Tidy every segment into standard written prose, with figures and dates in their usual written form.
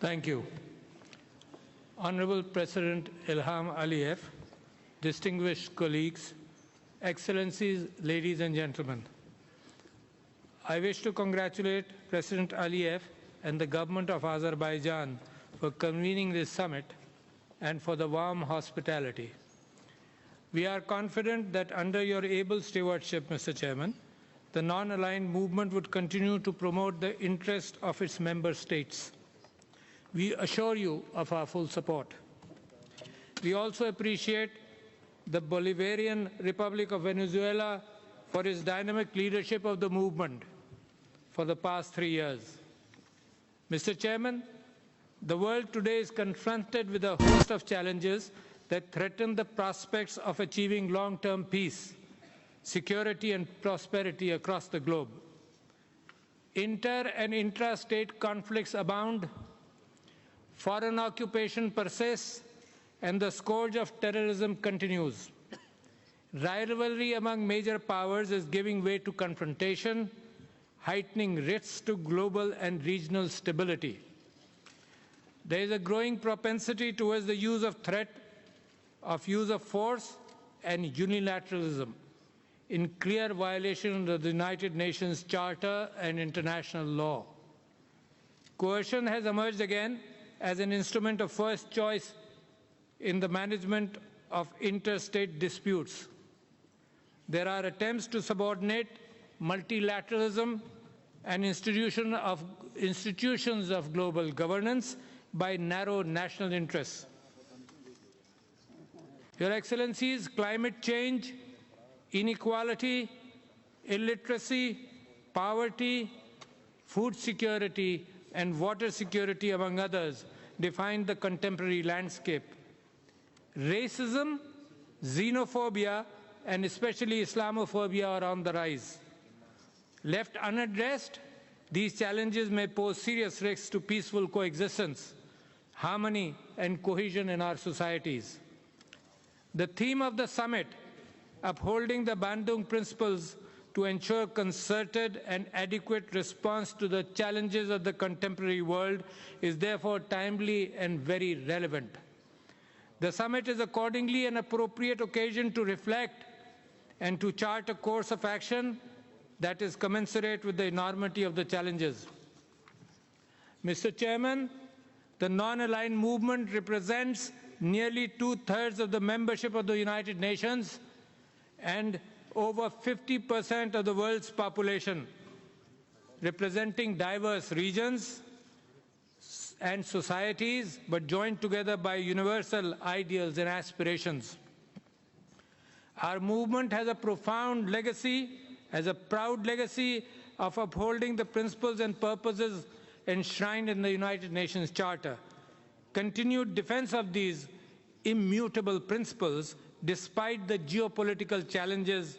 Thank you. Honorable President Ilham Aliyev, distinguished colleagues, Excellencies, ladies and gentlemen. I wish to congratulate President Aliyev and the government of Azerbaijan for convening this summit and for the warm hospitality. We are confident that under your able stewardship, Mr. Chairman, the non-aligned movement would continue to promote the interest of its member states. We assure you of our full support. We also appreciate the Bolivarian Republic of Venezuela for its dynamic leadership of the movement for the past 3 years. Mr. Chairman, the world today is confronted with a host of challenges that threaten the prospects of achieving long-term peace, security and prosperity across the globe. Inter- and intra-state conflicts abound, foreign occupation persists, and the scourge of terrorism continues. Rivalry among major powers is giving way to confrontation, heightening risks to global and regional stability. There is a growing propensity towards the use of threat, of use of force, and unilateralism in clear violation of the United Nations Charter and international law. Coercion has emerged again as an instrument of first choice in the management of interstate disputes. There are attempts to subordinate multilateralism and institutions of global governance by narrow national interests. Your Excellencies, climate change, inequality, illiteracy, poverty, food security, and water security, among others, define the contemporary landscape. Racism, xenophobia, and especially Islamophobia are on the rise. Left unaddressed, these challenges may pose serious risks to peaceful coexistence, harmony, and cohesion in our societies. The theme of the summit, upholding the Bandung Principles to ensure concerted and adequate response to the challenges of the contemporary world, is therefore timely and very relevant. The summit is accordingly an appropriate occasion to reflect and to chart a course of action that is commensurate with the enormity of the challenges. Mr. Chairman, the non-aligned movement represents nearly 2/3 of the membership of the United Nations and over 50% of the world's population, representing diverse regions and societies, but joined together by universal ideals and aspirations. Our movement has a profound legacy, has a proud legacy of upholding the principles and purposes enshrined in the United Nations Charter. Continued defense of these immutable principles, despite the geopolitical challenges,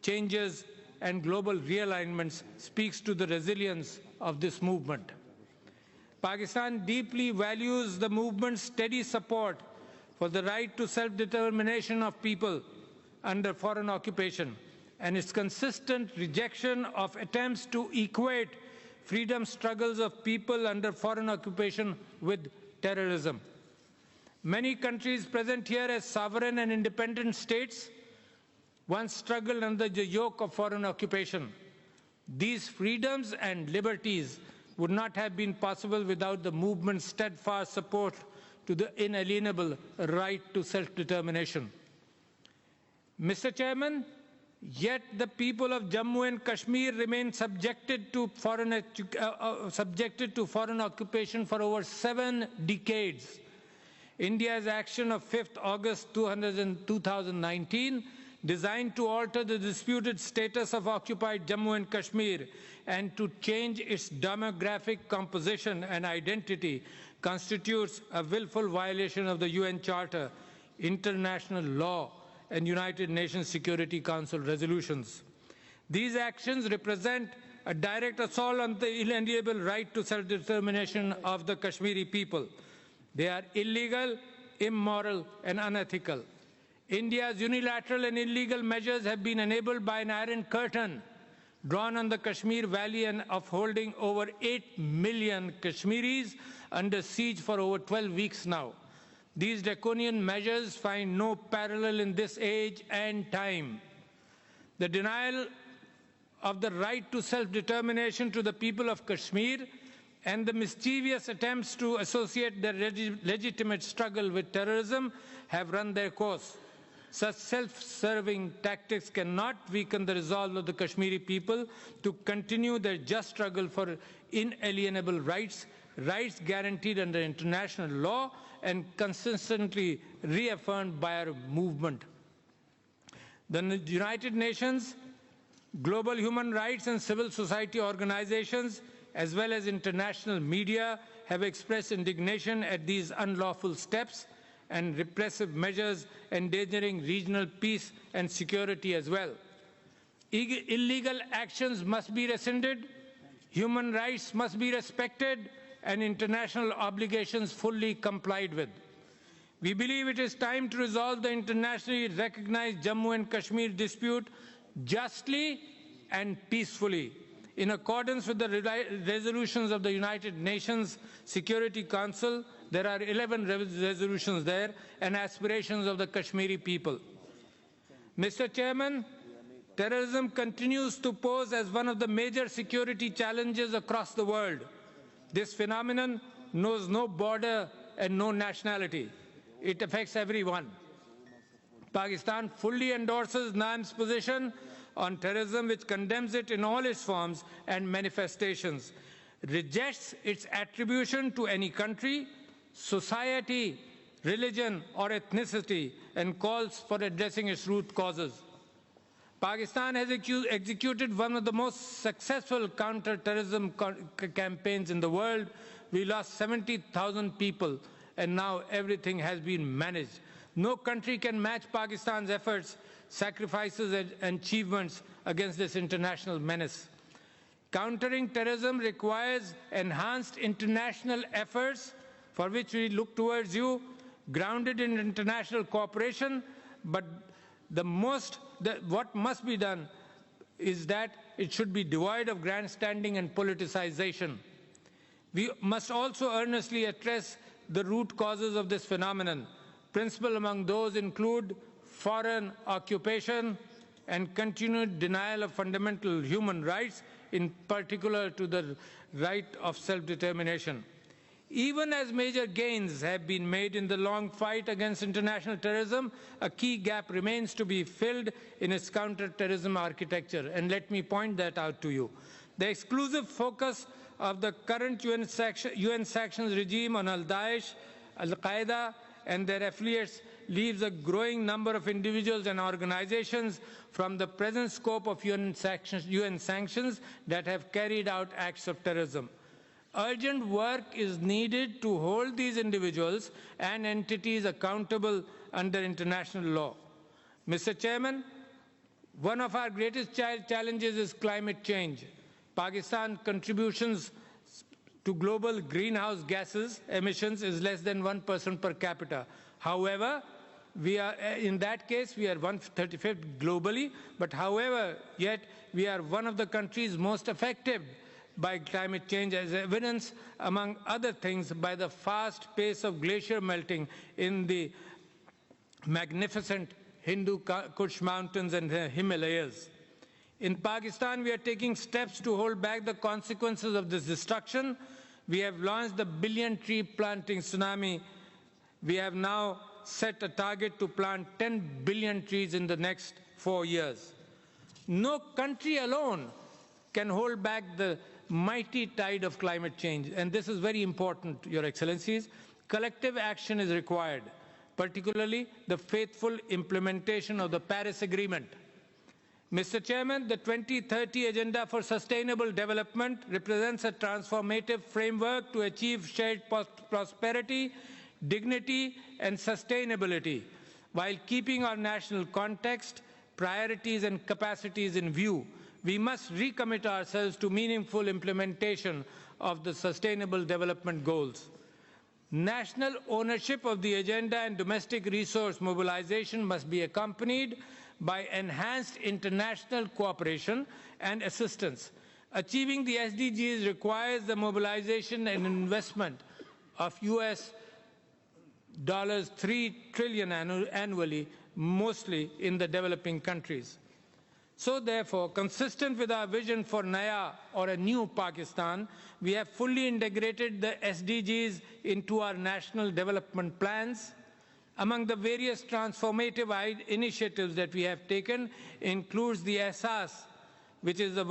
changes, and global realignments, speaks to the resilience of this movement. Pakistan deeply values the movement's steady support for the right to self-determination of people under foreign occupation and its consistent rejection of attempts to equate freedom struggles of people under foreign occupation with terrorism. Many countries present here as sovereign and independent states once struggled under the yoke of foreign occupation. These freedoms and liberties would not have been possible without the movement's steadfast support to the inalienable right to self-determination. Mr. Chairman, yet the people of Jammu and Kashmir remain subjected to foreign occupation for over 7 decades. India's action of 5th August 2019, designed to alter the disputed status of occupied Jammu and Kashmir and to change its demographic composition and identity, constitutes a willful violation of the UN Charter, international law, and United Nations Security Council resolutions. These actions represent a direct assault on the inalienable right to self-determination of the Kashmiri people. They are illegal, immoral, and unethical. India's unilateral and illegal measures have been enabled by an iron curtain drawn on the Kashmir Valley and of holding over 8 million Kashmiris under siege for over 12 weeks now. These draconian measures find no parallel in this age and time. The denial of the right to self-determination to the people of Kashmir and the mischievous attempts to associate their legitimate struggle with terrorism have run their course. Such self-serving tactics cannot weaken the resolve of the Kashmiri people to continue their just struggle for inalienable rights, rights guaranteed under international law and consistently reaffirmed by our movement. The United Nations, global human rights and civil society organizations, as well as international media, have expressed indignation at these unlawful steps and repressive measures endangering regional peace and security as well. Illegal actions must be rescinded, human rights must be respected, and international obligations fully complied with. We believe it is time to resolve the internationally recognized Jammu and Kashmir dispute justly and peacefully, in accordance with the resolutions of the United Nations Security Council. There are 11 resolutions there, and aspirations of the Kashmiri people. Mr. Chairman, terrorism continues to pose as one of the major security challenges across the world. This phenomenon knows no border and no nationality. It affects everyone. Pakistan fully endorses NAM's position on terrorism, which condemns it in all its forms and manifestations, rejects its attribution to any country, society, religion, or ethnicity, and calls for addressing its root causes. Pakistan has executed one of the most successful counter-terrorism campaigns in the world. We lost 70,000 people, and now everything has been managed. No country can match Pakistan's efforts, sacrifices, and achievements against this international menace. Countering terrorism requires enhanced international efforts, for which we look towards you, grounded in international cooperation, but what must be done is that it should be devoid of grandstanding and politicization. We must also earnestly address the root causes of this phenomenon. Principal among those include foreign occupation and continued denial of fundamental human rights, in particular to the right of self-determination. Even as major gains have been made in the long fight against international terrorism, a key gap remains to be filled in its counter-terrorism architecture, and let me point that out to you. The exclusive focus of the current UN sanctions regime on Al-Daesh, Al-Qaeda, and their affiliates leaves a growing number of individuals and organizations from the present scope of UN sanctions that have carried out acts of terrorism. Urgent work is needed to hold these individuals and entities accountable under international law. Mr. Chairman, one of our greatest challenges is climate change. Pakistan's contributions to global greenhouse gases emissions is less than 1% per capita. However, in that case, we are 135th globally, but however, yet we are one of the countries most affected by climate change, as evidenced, among other things, by the fast pace of glacier melting in the magnificent Hindu Kush Mountains and the Himalayas. In Pakistan, we are taking steps to hold back the consequences of this destruction. We have launched the billion tree planting tsunami. We have now set a target to plant 10 billion trees in the next 4 years. No country alone can hold back the mighty tide of climate change, and this is very important, Your Excellencies. Collective action is required, particularly the faithful implementation of the Paris Agreement. Mr. Chairman, the 2030 Agenda for Sustainable Development represents a transformative framework to achieve shared prosperity, dignity, and sustainability, while keeping our national context, priorities, and capacities in view. We must recommit ourselves to meaningful implementation of the Sustainable Development Goals. National ownership of the agenda and domestic resource mobilization must be accompanied by enhanced international cooperation and assistance. Achieving the SDGs requires the mobilization and investment of US $3 trillion annually, mostly in the developing countries. So therefore, consistent with our vision for Naya, or a new Pakistan, we have fully integrated the SDGs into our national development plans. Among the various transformative initiatives that we have taken includes the Ehsaas, which is the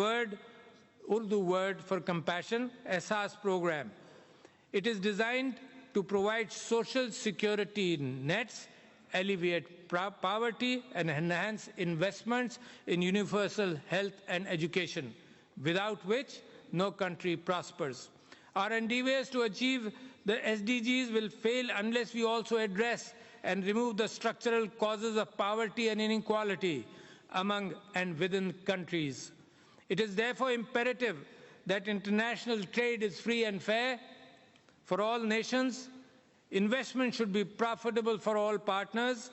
Urdu word for compassion, Ehsaas program. It is designed to provide social security nets, alleviate poverty, and enhance investments in universal health and education, without which no country prospers. Our endeavors to achieve the SDGs will fail unless we also address and remove the structural causes of poverty and inequality among and within countries. It is therefore imperative that international trade is free and fair for all nations. Investment should be profitable for all partners,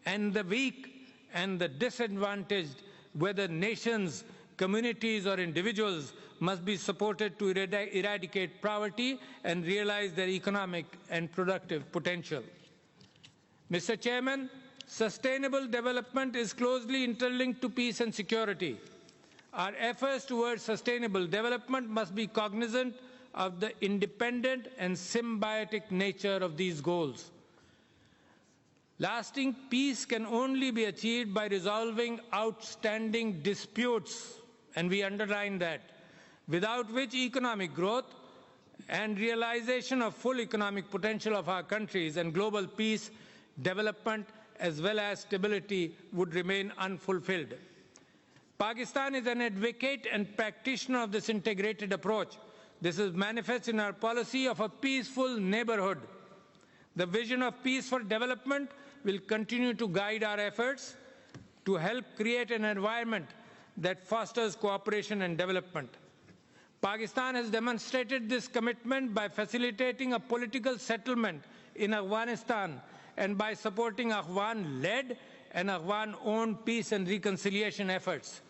and the weak and the disadvantaged, whether nations, communities or individuals, must be supported to eradicate poverty and realize their economic and productive potential. Mr. Chairman, sustainable development is closely interlinked to peace and security. Our efforts towards sustainable development must be cognizant of the independent and symbiotic nature of these goals. Lasting peace can only be achieved by resolving outstanding disputes, and we underline that, without which economic growth and realization of full economic potential of our countries and global peace, development, as well as stability would remain unfulfilled. Pakistan is an advocate and practitioner of this integrated approach. This is manifest in our policy of a peaceful neighborhood. The vision of peace for development will continue to guide our efforts to help create an environment that fosters cooperation and development. Pakistan has demonstrated this commitment by facilitating a political settlement in Afghanistan and by supporting Afghan-led and Afghan-owned peace and reconciliation efforts.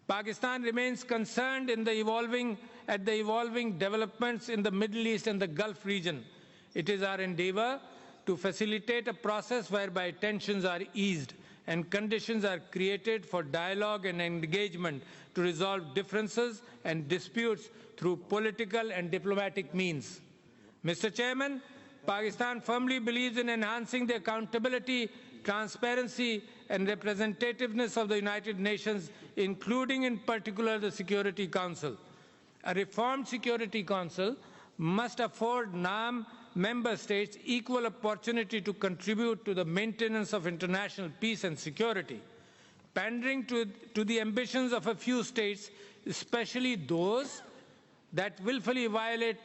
Pakistan remains concerned at the evolving developments in the Middle East and the Gulf region. It is our endeavor to facilitate a process whereby tensions are eased and conditions are created for dialogue and engagement to resolve differences and disputes through political and diplomatic means. Mr. Chairman, Pakistan firmly believes in enhancing the accountability, transparency and representativeness of the United Nations, including in particular the Security Council. A reformed Security Council must afford NAM member states equal opportunity to contribute to the maintenance of international peace and security. Pandering to the ambitions of a few states, especially those that willfully violate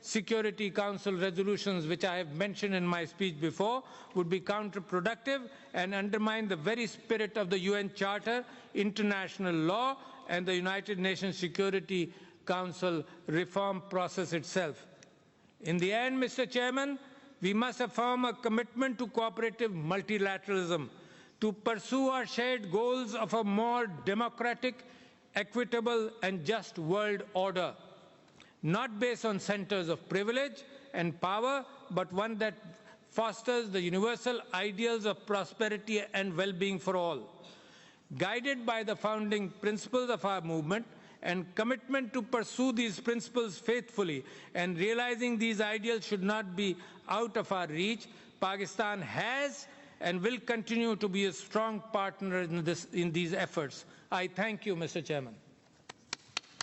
Security Council resolutions, which I have mentioned in my speech before, would be counterproductive and undermine the very spirit of the UN Charter, international law, and the United Nations Security Council reform process itself. In the end, Mr. Chairman, we must affirm a commitment to cooperative multilateralism, to pursue our shared goals of a more democratic, equitable, and just world order, not based on centers of privilege and power, but one that fosters the universal ideals of prosperity and well-being for all. Guided by the founding principles of our movement and commitment to pursue these principles faithfully and realizing these ideals should not be out of our reach, Pakistan has and will continue to be a strong partner in these efforts. I thank you, Mr. Chairman.